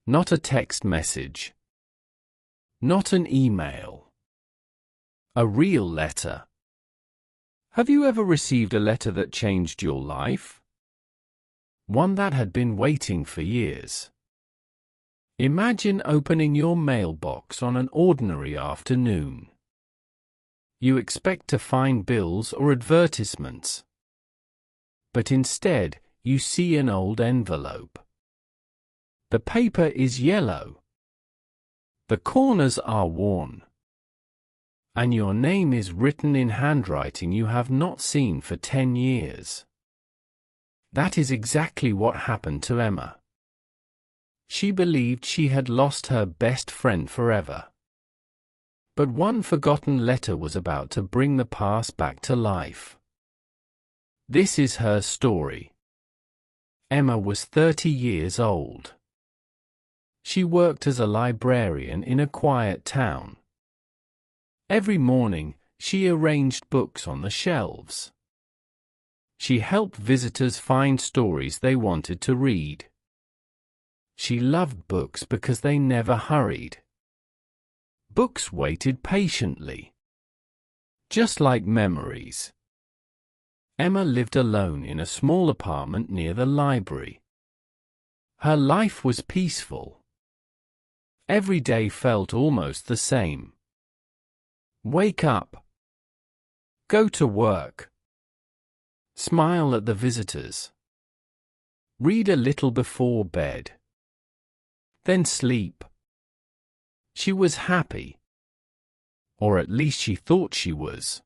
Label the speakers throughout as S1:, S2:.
S1: Not a text message. Not an email. A real letter. Have you ever received a letter that changed your life? One that had been waiting for years. Imagine opening your mailbox on an ordinary afternoon. You expect to find bills or advertisements. But instead, you see an old envelope. The paper is yellow. The corners are worn. And your name is written in handwriting you have not seen for 10 years. That is exactly what happened to Emma. She believed she had lost her best friend forever. But one forgotten letter was about to bring the past back to life. This is her story. Emma was 30 years old. She worked as a librarian in a quiet town. Every morning, she arranged books on the shelves. She helped visitors find stories they wanted to read. She loved books because they never hurried. Books waited patiently. Just like memories. Emma lived alone in a small apartment near the library. Her life was peaceful. Every day felt almost the same. Wake up. Go to work. Smile at the visitors. Read a little before bed. Then sleep. She was happy. Or at least she thought she was.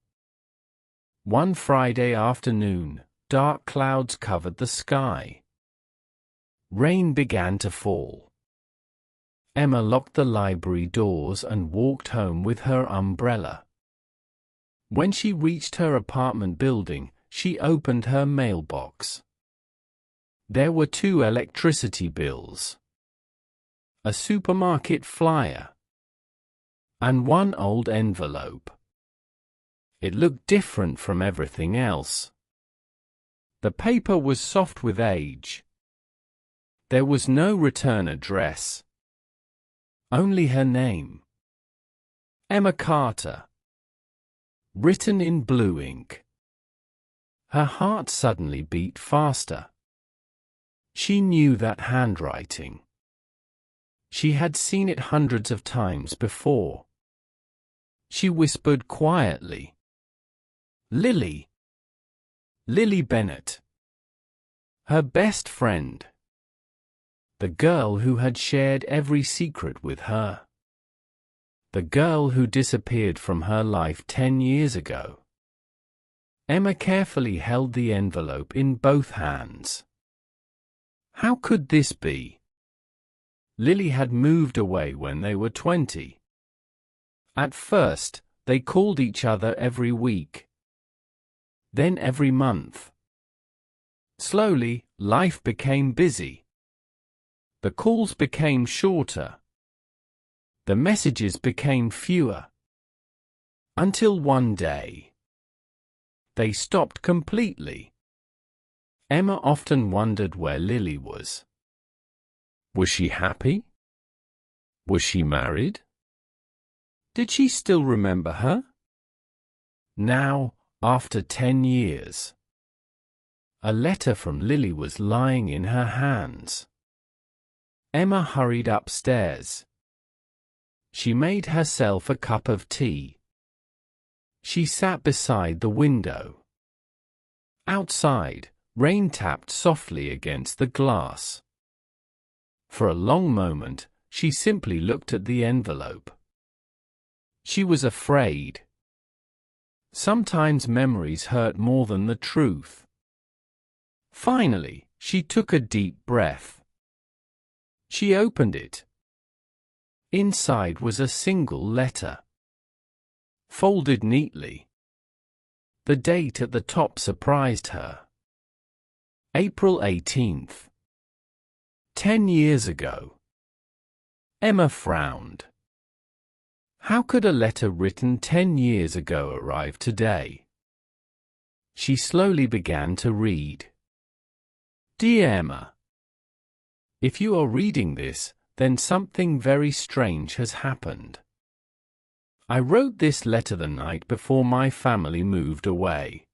S1: One Friday afternoon, dark clouds covered the sky. Rain began to fall. Emma locked the library doors and walked home with her umbrella. When she reached her apartment building, she opened her mailbox. There were 2 electricity bills, a supermarket flyer, and 1 old envelope. It looked different from everything else. The paper was soft with age. There was no return address. Only her name. Emma Carter. Written in blue ink. Her heart suddenly beat faster. She knew that handwriting. She had seen it hundreds of times before. She whispered quietly. Lily. Lily Bennett. Her best friend. The girl who had shared every secret with her. The girl who disappeared from her life 10 years ago. Emma carefully held the envelope in both hands. How could this be? Lily had moved away when they were 20. At first, they called each other every week. Then every month. Slowly, life became busy. The calls became shorter. The messages became fewer. Until one day, they stopped completely. Emma often wondered where Lily was. Was she happy? Was she married? Did she still remember her? Now, after 10 years, a letter from Lily was lying in her hands. Emma hurried upstairs. She made herself a cup of tea. She sat beside the window. Outside, rain tapped softly against the glass. For a long moment, she simply looked at the envelope. She was afraid. Sometimes memories hurt more than the truth. Finally, she took a deep breath. She opened it. Inside was a single letter, folded neatly. The date at the top surprised her. April 18th. 10 years ago. Emma frowned. How could a letter written 10 years ago arrive today? She slowly began to read. Dear Emma, if you are reading this, Then something very strange has happened. I wrote this letter the night before my family moved away.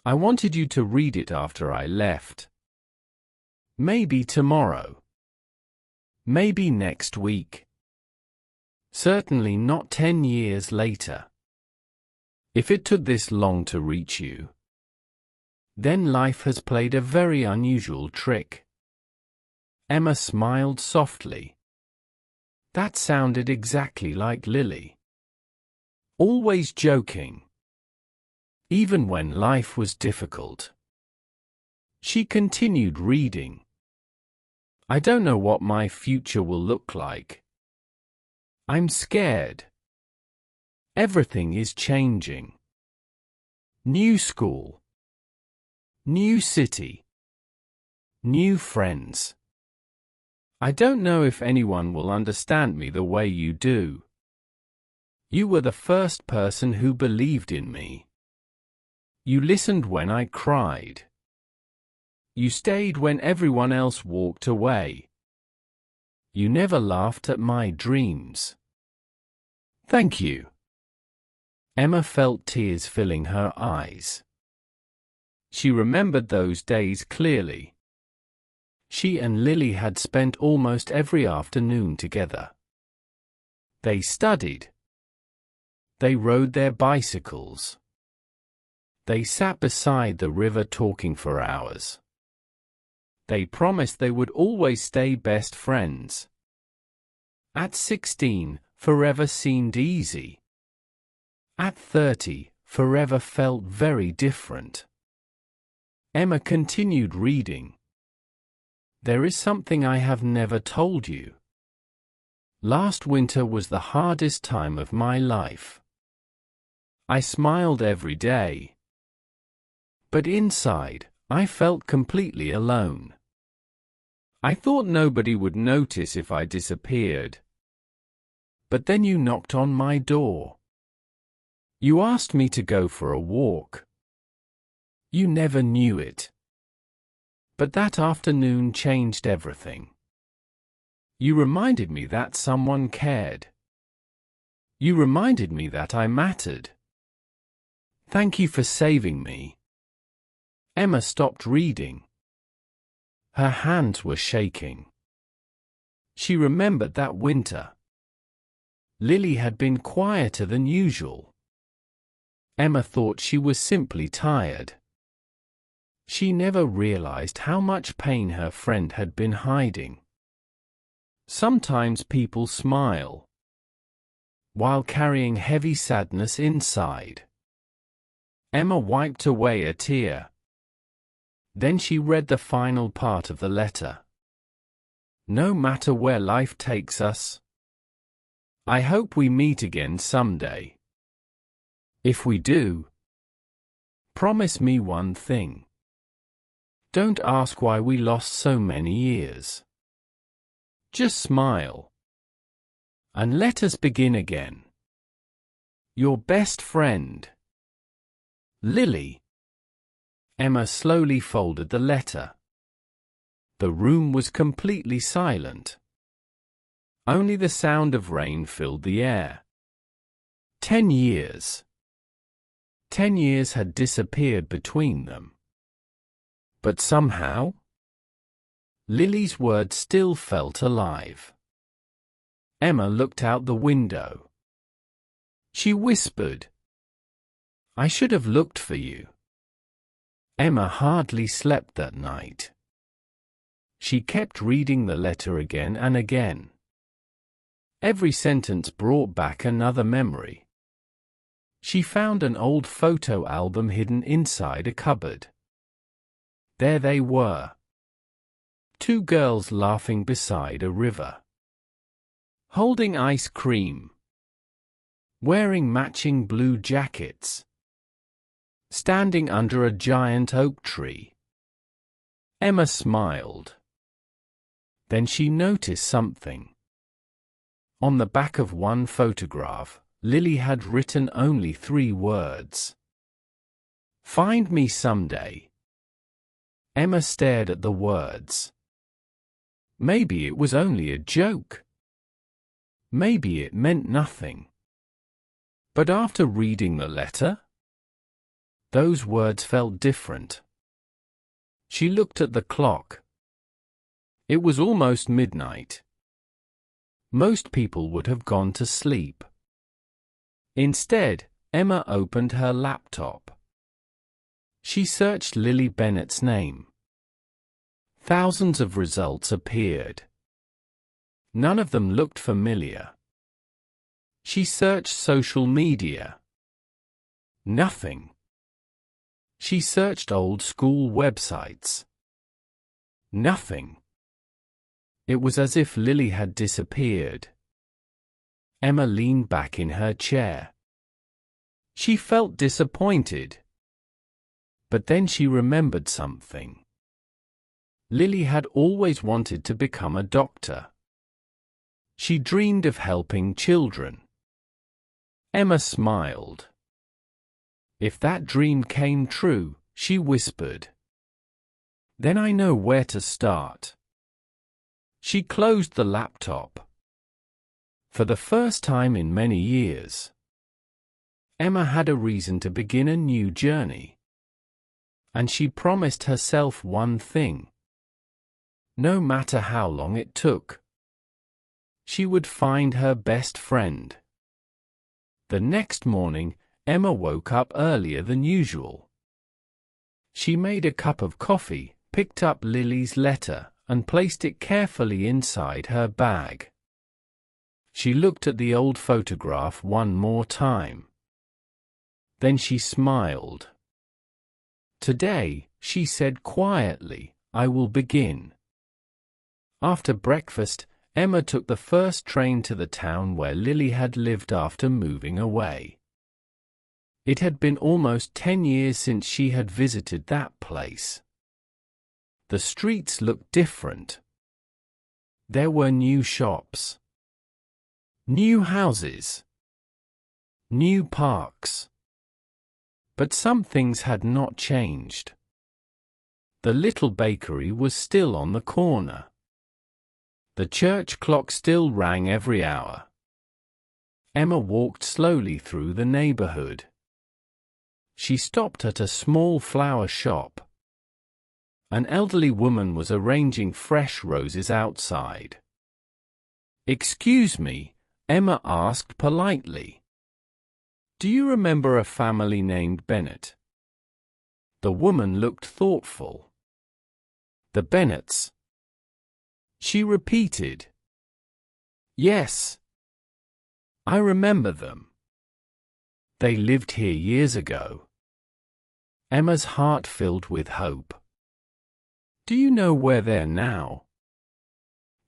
S1: I wanted you to read it after I left. Maybe tomorrow. Maybe next week. Certainly not 10 years later. If it took this long to reach you, then life has played a very unusual trick. Emma smiled softly. That sounded exactly like Lily. Always joking. Even when life was difficult. She continued reading. I don't know what my future will look like. I'm scared. Everything is changing. New school. New city. New friends. I don't know if anyone will understand me the way you do. You were the first person who believed in me. You listened when I cried. You stayed when everyone else walked away. You never laughed at my dreams. Thank you. Emma felt tears filling her eyes. She remembered those days clearly. She and Lily had spent almost every afternoon together. They studied. They rode their bicycles. They sat beside the river talking for hours. They promised they would always stay best friends. At 16, forever seemed easy. At 30, forever felt very different. Emma continued reading. There is something I have never told you. Last winter was the hardest time of my life. I smiled every day. But inside, I felt completely alone. I thought nobody would notice if I disappeared. But then you knocked on my door. You asked me to go for a walk. You never knew it. But that afternoon changed everything. You reminded me that someone cared. You reminded me that I mattered. Thank you for saving me. Emma stopped reading. Her hands were shaking. She remembered that winter. Lily had been quieter than usual. Emma thought she was simply tired. She never realized how much pain her friend had been hiding. Sometimes people smile while carrying heavy sadness inside. Emma wiped away a tear. Then she read the final part of the letter. No matter where life takes us, I hope we meet again someday. If we do, promise me one thing. Don't ask why we lost so many years. Just smile. And let us begin again. Your best friend, Lily. Emma slowly folded the letter. The room was completely silent. Only the sound of rain filled the air. 10 years. 10 years had disappeared between them. But somehow, Lily's words still felt alive. Emma looked out the window. She whispered, I should have looked for you. Emma hardly slept that night. She kept reading the letter again and again. Every sentence brought back another memory. She found an old photo album hidden inside a cupboard. There they were. 2 girls laughing beside a river. Holding ice cream. Wearing matching blue jackets. Standing under a giant oak tree. Emma smiled. Then she noticed something. On the back of one photograph, Lily had written only 3 words. Find me someday. Emma stared at the words. Maybe it was only a joke. Maybe it meant nothing. But after reading the letter, those words felt different. She looked at the clock. It was almost midnight. Most people would have gone to sleep. Instead, Emma opened her laptop. She searched Lily Bennett's name. Thousands of results appeared. None of them looked familiar. She searched social media. Nothing. She searched old school websites. Nothing. It was as if Lily had disappeared. Emma leaned back in her chair. She felt disappointed. But then she remembered something. Lily had always wanted to become a doctor. She dreamed of helping children. Emma smiled. If that dream came true, she whispered, then I know where to start. She closed the laptop. For the first time in many years, Emma had a reason to begin a new journey. And she promised herself one thing. No matter how long it took, she would find her best friend. The next morning, Emma woke up earlier than usual. She made a cup of coffee, picked up Lily's letter, and placed it carefully inside her bag. She looked at the old photograph one more time. Then she smiled. Today, she said quietly, I will begin. After breakfast, Emma took the first train to the town where Lily had lived after moving away. It had been almost 10 years since she had visited that place. The streets looked different. There were new shops, new houses, new parks. But some things had not changed. The little bakery was still on the corner. The church clock still rang every hour. Emma walked slowly through the neighborhood. She stopped at a small flower shop. An elderly woman was arranging fresh roses outside. Excuse me, Emma asked politely. Do you remember a family named Bennett? The woman looked thoughtful. The Bennetts. She repeated. Yes. I remember them. They lived here years ago. Emma's heart filled with hope. Do you know where they're now?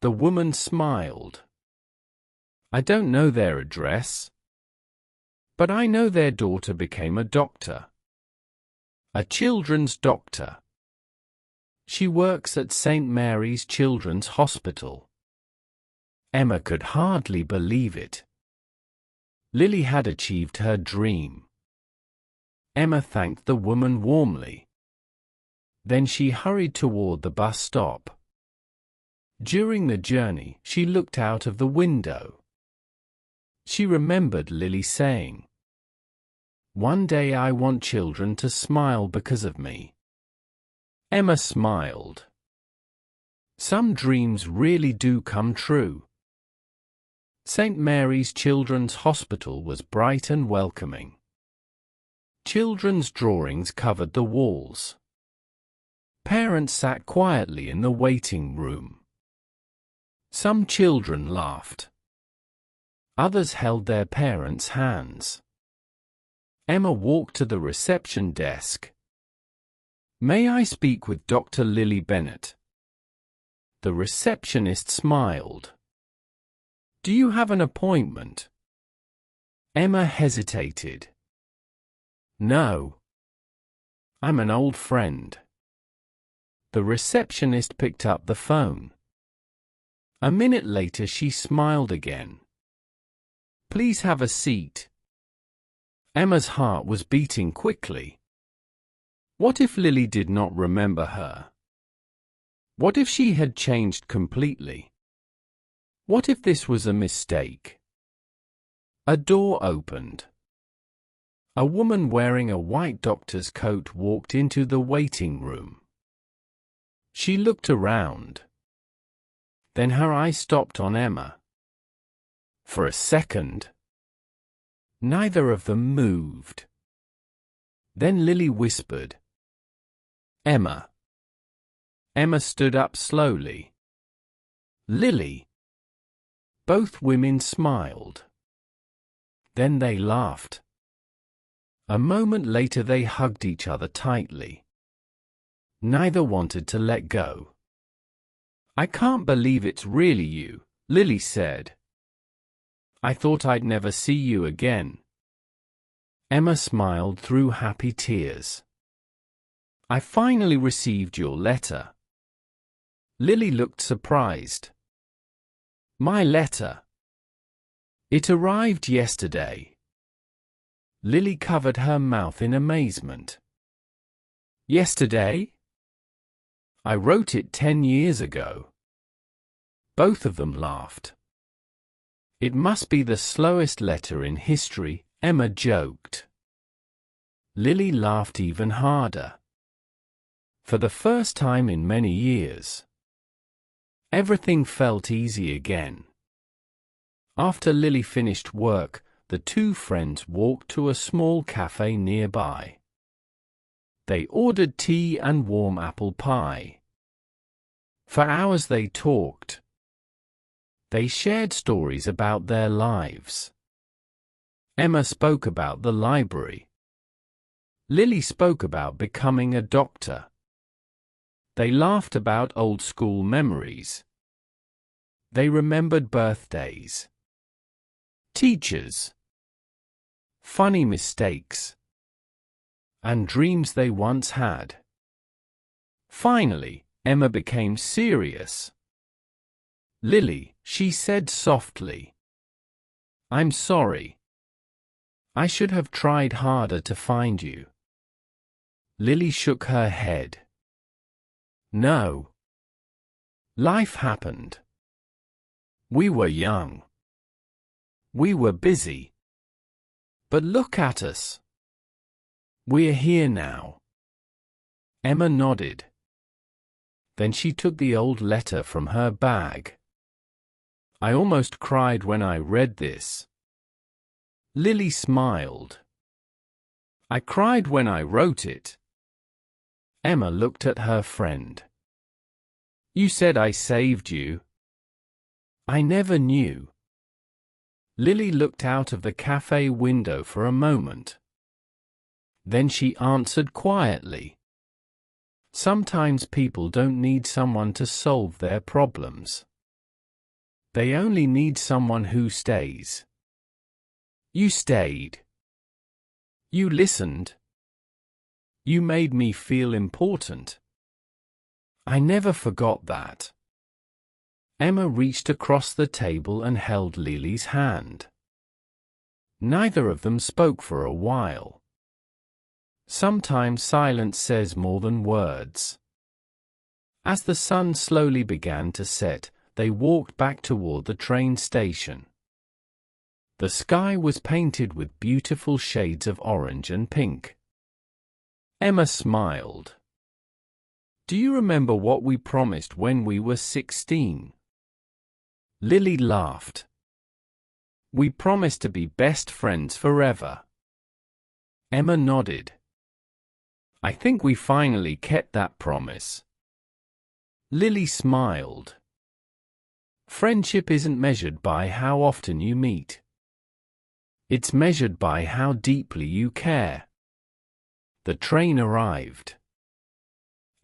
S1: The woman smiled. I don't know their address. But I know their daughter became a doctor. A children's doctor. She works at St. Mary's Children's Hospital. Emma could hardly believe it. Lily had achieved her dream. Emma thanked the woman warmly. Then she hurried toward the bus stop. During the journey, she looked out of the window. She remembered Lily saying, one day I want children to smile because of me. Emma smiled. Some dreams really do come true. St. Mary's Children's Hospital was bright and welcoming. Children's drawings covered the walls. Parents sat quietly in the waiting room. Some children laughed. Others held their parents' hands. Emma walked to the reception desk. May I speak with Dr. Lily Bennett? The receptionist smiled. Do you have an appointment? Emma hesitated. No. I'm an old friend. The receptionist picked up the phone. A minute later she smiled again. Please have a seat. Emma's heart was beating quickly. What if Lily did not remember her? What if she had changed completely? What if this was a mistake? A door opened. A woman wearing a white doctor's coat walked into the waiting room. She looked around. Then her eye stopped on Emma. For a second, neither of them moved. Then Lily whispered, "Emma." Emma stood up slowly. "Lily." Both women smiled. Then they laughed. A moment later they hugged each other tightly. Neither wanted to let go. "I can't believe it's really you," Lily said. "I thought I'd never see you again." Emma smiled through happy tears. "I finally received your letter." Lily looked surprised. "My letter? It arrived yesterday." Lily covered her mouth in amazement. "Yesterday? I wrote it 10 years ago." Both of them laughed. "It must be the slowest letter in history," Emma joked. Lily laughed even harder. For the first time in many years, everything felt easy again. After Lily finished work, the two friends walked to a small cafe nearby. They ordered tea and warm apple pie. For hours they talked. They shared stories about their lives. Emma spoke about the library. Lily spoke about becoming a doctor. They laughed about old school memories. They remembered birthdays, teachers, funny mistakes, and dreams they once had. Finally, Emma became serious. "Lily," she said softly, "I'm sorry. I should have tried harder to find you." Lily shook her head. "No. Life happened. We were young. We were busy. But look at us. We're here now." Emma nodded. Then she took the old letter from her bag. "I almost cried when I read this." Lily smiled. "I cried when I wrote it." Emma looked at her friend. "You said I saved you." "I never knew." Lily looked out of the cafe window for a moment. Then she answered quietly, "Sometimes people don't need someone to solve their problems. They only need someone who stays." You stayed. You listened. You made me feel important. I never forgot that. Emma reached across the table and held Lily's hand. Neither of them spoke for a while. Sometimes silence says more than words. As the sun slowly began to set, they walked back toward the train station. The sky was painted with beautiful shades of orange and pink. Emma smiled. "Do you remember what we promised when we were 16? Lily laughed. "We promised to be best friends forever." Emma nodded. "I think we finally kept that promise." Lily smiled. "Friendship isn't measured by how often you meet. It's measured by how deeply you care." The train arrived.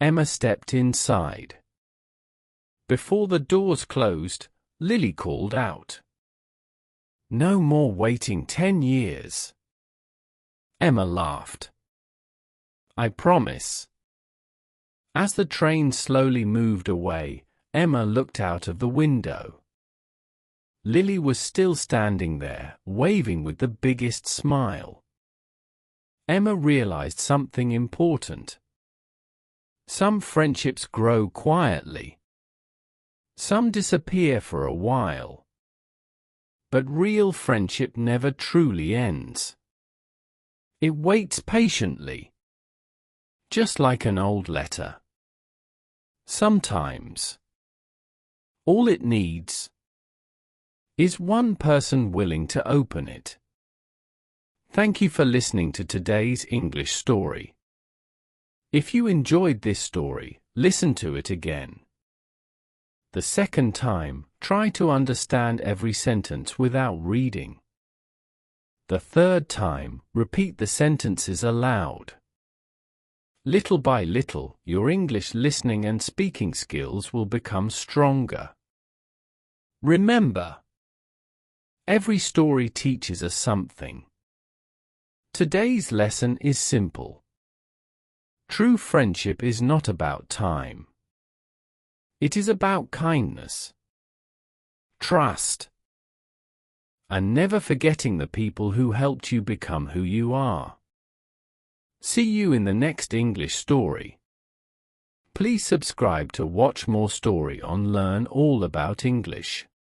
S1: Emma stepped inside. Before the doors closed, Lily called out, "No more waiting 10 years." Emma laughed. "I promise." As the train slowly moved away, Emma looked out of the window. Lily was still standing there, waving with the biggest smile. Emma realized something important. Some friendships grow quietly. Some disappear for a while. But real friendship never truly ends. It waits patiently, just like an old letter. Sometimes, all it needs is one person willing to open it. Thank you for listening to today's English story. If you enjoyed this story, listen to it again. The second time, try to understand every sentence without reading. The third time, repeat the sentences aloud. Little by little, your English listening and speaking skills will become stronger. Remember, every story teaches us something. Today's lesson is simple. True friendship is not about time. It is about kindness, trust, and never forgetting the people who helped you become who you are. See you in the next English story. Please subscribe to watch more story on Learn All About English.